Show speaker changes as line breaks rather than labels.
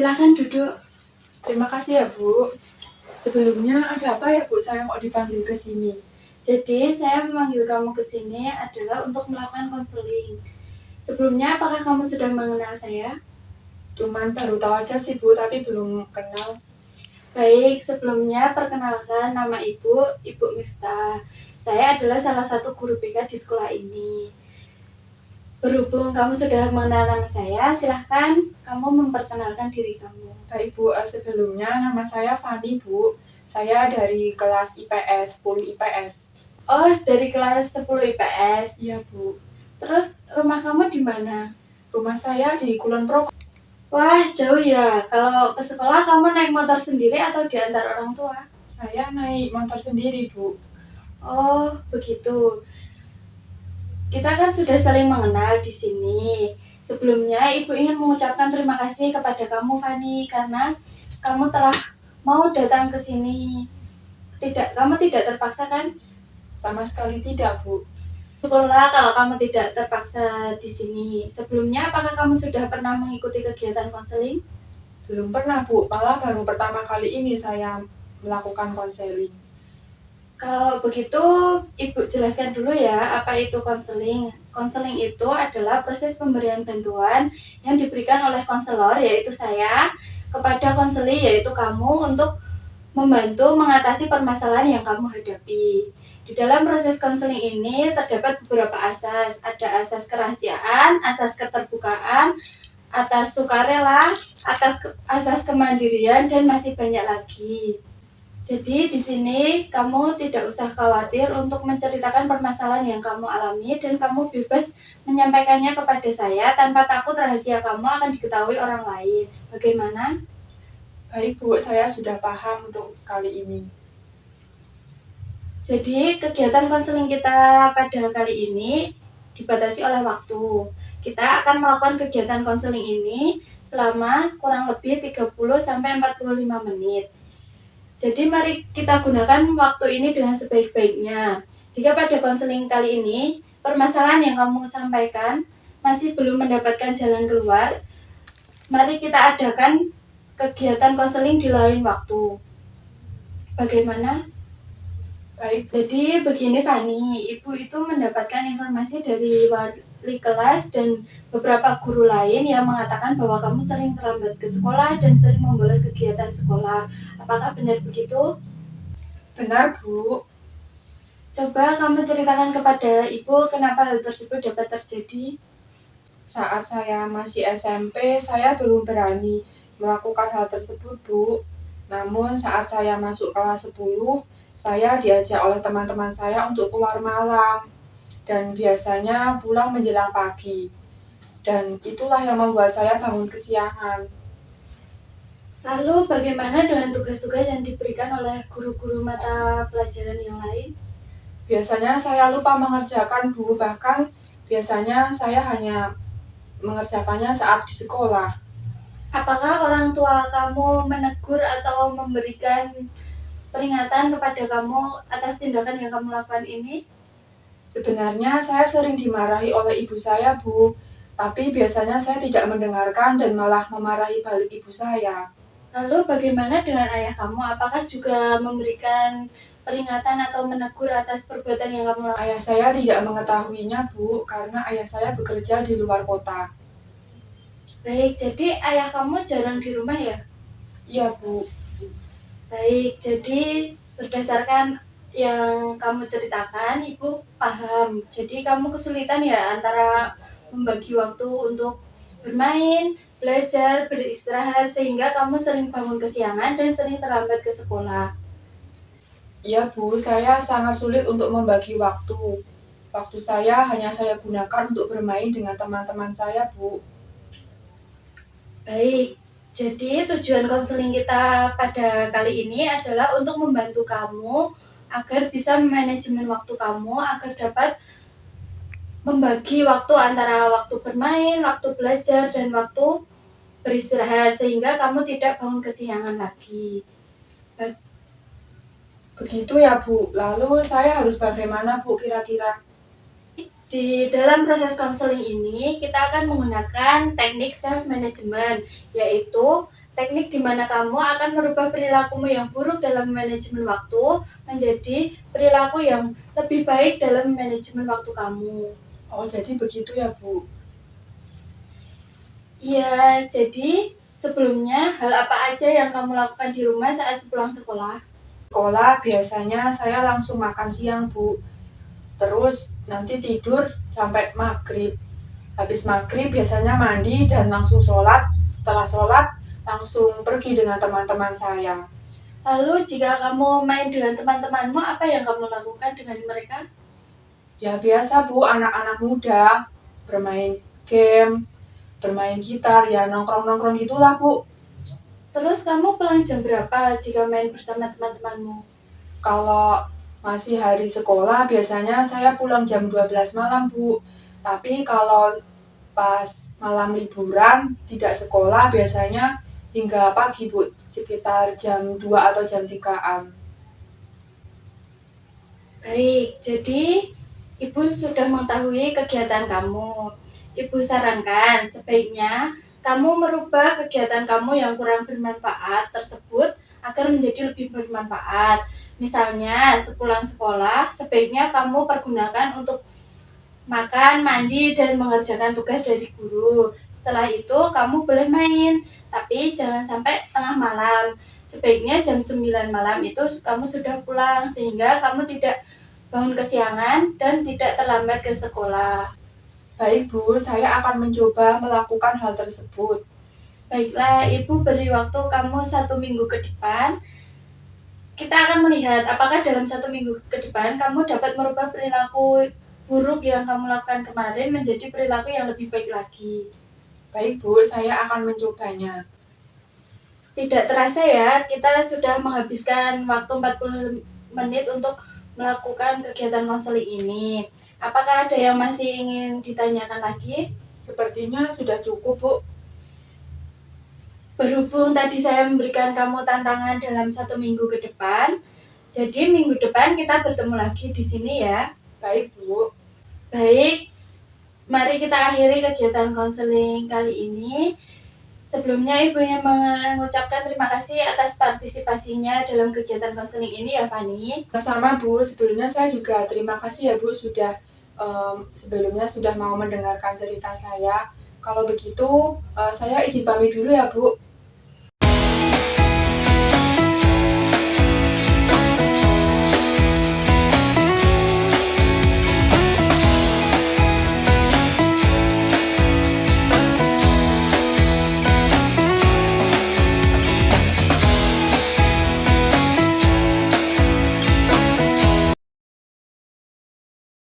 Silahkan duduk.
Terima kasih ya, Bu. Sebelumnya ada apa ya, Bu? Saya kok dipanggil ke sini?
Jadi, saya memanggil kamu ke sini adalah untuk melakukan konseling. Sebelumnya, apakah kamu sudah mengenal saya?
Cuman baru tahu aja sih, Bu, tapi belum kenal.
Baik, sebelumnya perkenalkan nama Ibu Miftah. Saya adalah salah satu guru BK di sekolah ini. Berhubung kamu sudah mengenal nama saya, silahkan kamu memperkenalkan diri kamu.
Baik, Bu. Sebelumnya nama saya Fani, Bu. Saya dari kelas IPS, 10 IPS.
Oh, dari kelas 10 IPS.
Iya, Bu.
Terus rumah kamu di mana?
Rumah saya di Kulon Progo.
Wah, jauh ya. Kalau ke sekolah kamu naik motor sendiri atau diantar orang tua?
Saya naik motor sendiri, Bu.
Oh, begitu. Kita kan sudah saling mengenal di sini. Sebelumnya, Ibu ingin mengucapkan terima kasih kepada kamu, Fani, karena kamu telah mau datang ke sini. Kamu tidak terpaksa kan?
Sama sekali tidak, Bu.
Syukurlah kalau kamu tidak terpaksa di sini. Sebelumnya, apakah kamu sudah pernah mengikuti kegiatan konseling?
Belum pernah, Bu. Malah baru pertama kali ini saya melakukan konseling.
Kalau begitu, Ibu jelaskan dulu ya, apa itu konseling. Konseling itu adalah proses pemberian bantuan yang diberikan oleh konselor, yaitu saya, kepada konseli, yaitu kamu, untuk membantu mengatasi permasalahan yang kamu hadapi. Di dalam proses konseling ini terdapat beberapa asas. Ada asas kerahasiaan, asas keterbukaan, atas sukarela, asas kemandirian, dan masih banyak lagi. Jadi di sini kamu tidak usah khawatir untuk menceritakan permasalahan yang kamu alami, dan kamu bebas menyampaikannya kepada saya tanpa takut rahasia kamu akan diketahui orang lain. Bagaimana?
Baik, Bu. Saya sudah paham untuk kali ini.
Jadi kegiatan konseling kita pada kali ini dibatasi oleh waktu. Kita akan melakukan kegiatan konseling ini selama kurang lebih 30-45 menit. Jadi mari kita gunakan waktu ini dengan sebaik-baiknya. Jika pada konseling kali ini permasalahan yang kamu sampaikan masih belum mendapatkan jalan keluar, mari kita adakan kegiatan konseling di lain waktu. Bagaimana?
Baik,
Jadi begini Fani, Ibu itu mendapatkan informasi dari wali kelas dan beberapa guru lain yang mengatakan bahwa kamu sering terlambat ke sekolah dan sering membolos kegiatan sekolah. Apakah benar begitu?
benar, Bu.
Coba kamu ceritakan kepada Ibu kenapa hal tersebut dapat terjadi.
Saat saya masih SMP, saya belum berani melakukan hal tersebut, Bu. Namun saat saya masuk kelas 10, saya diajak oleh teman-teman saya untuk keluar malam. Dan biasanya pulang menjelang pagi. Dan itulah yang membuat saya bangun kesiangan.
Lalu bagaimana dengan tugas-tugas yang diberikan oleh guru-guru mata pelajaran yang lain?
Biasanya saya lupa mengerjakan, Bu. Bahkan biasanya saya hanya mengerjakannya saat di sekolah.
Apakah orang tua kamu menegur atau memberikan peringatan kepada kamu atas tindakan yang kamu lakukan ini?
Sebenarnya saya sering dimarahi oleh ibu saya, Bu. Tapi biasanya saya tidak mendengarkan dan malah memarahi balik ibu saya.
Lalu bagaimana dengan ayah kamu? Apakah juga memberikan peringatan atau menegur atas perbuatan yang kamu lakukan?
Ayah saya tidak mengetahuinya, Bu, karena ayah saya bekerja di luar kota.
Baik, jadi ayah kamu jarang di rumah ya?
Iya, Bu.
Baik, jadi berdasarkan yang kamu ceritakan, Ibu paham. Jadi kamu kesulitan ya antara membagi waktu untuk bermain, belajar, beristirahat, sehingga kamu sering bangun kesiangan dan sering terlambat ke sekolah.
Iya, Bu, saya sangat sulit untuk membagi waktu. Waktu saya hanya saya gunakan untuk bermain dengan teman-teman saya, Bu.
Baik, jadi tujuan konseling kita pada kali ini adalah untuk membantu kamu agar bisa manajemen waktu kamu, agar dapat membagi waktu antara waktu bermain, waktu belajar, dan waktu beristirahat, sehingga kamu tidak bangun kesiangan lagi.
Begitu ya, Bu. Lalu saya harus bagaimana, Bu, kira-kira?
Di dalam proses konseling ini, kita akan menggunakan teknik self-management, yaitu Teknik di mana kamu akan merubah perilakumu yang buruk dalam manajemen waktu menjadi perilaku yang lebih baik dalam manajemen waktu kamu.
Oh, jadi begitu ya, Bu.
Iya, jadi sebelumnya hal apa aja yang kamu lakukan di rumah saat sepulang sekolah?
Sekolah biasanya saya langsung makan siang, Bu. Terus nanti tidur sampai maghrib. Habis maghrib biasanya mandi dan langsung sholat. Setelah sholat langsung pergi dengan teman-teman saya.
Lalu jika kamu main dengan teman-temanmu, apa yang kamu lakukan dengan mereka?
Ya biasa, Bu, anak-anak muda bermain game, bermain gitar, ya nongkrong-nongkrong gitulah, Bu.
Terus kamu pulang jam berapa jika main bersama teman-temanmu?
Kalau masih hari sekolah biasanya saya pulang jam 12 malam, Bu. Tapi kalau pas malam liburan tidak sekolah biasanya hingga pagi, Bu, sekitar jam 2 atau jam 3-an.
Baik, jadi Ibu sudah mengetahui kegiatan kamu. Ibu sarankan sebaiknya kamu merubah kegiatan kamu yang kurang bermanfaat tersebut agar menjadi lebih bermanfaat. Misalnya, sepulang sekolah, sebaiknya kamu pergunakan untuk makan, mandi, dan mengerjakan tugas dari guru. Setelah itu, kamu boleh main, tapi jangan sampai tengah malam. Sebaiknya jam 9 malam itu kamu sudah pulang, sehingga kamu tidak bangun kesiangan dan tidak terlambat ke sekolah.
Baik, Bu, saya akan mencoba melakukan hal tersebut.
Baiklah, Ibu beri waktu kamu 1 minggu ke depan. Kita akan melihat apakah dalam 1 minggu ke depan kamu dapat merubah perilaku buruk yang kamu lakukan kemarin menjadi perilaku yang lebih baik lagi.
Baik, Bu, saya akan mencobanya.
Tidak terasa ya, kita sudah menghabiskan waktu 40 menit untuk melakukan kegiatan konseling ini. Apakah ada yang masih ingin ditanyakan lagi?
Sepertinya sudah cukup, Bu.
Berhubung tadi saya memberikan kamu tantangan dalam 1 minggu ke depan, jadi minggu depan kita bertemu lagi di sini ya.
Baik, Bu.
Baik, mari kita akhiri kegiatan konseling kali ini. Sebelumnya Ibu ingin mengucapkan terima kasih atas partisipasinya dalam kegiatan konseling ini ya, Fani.
Sama, Bu. Sebelumnya saya juga terima kasih ya, Bu, sudah sebelumnya sudah mau mendengarkan cerita saya. Kalau begitu, saya izin pamit dulu ya, Bu.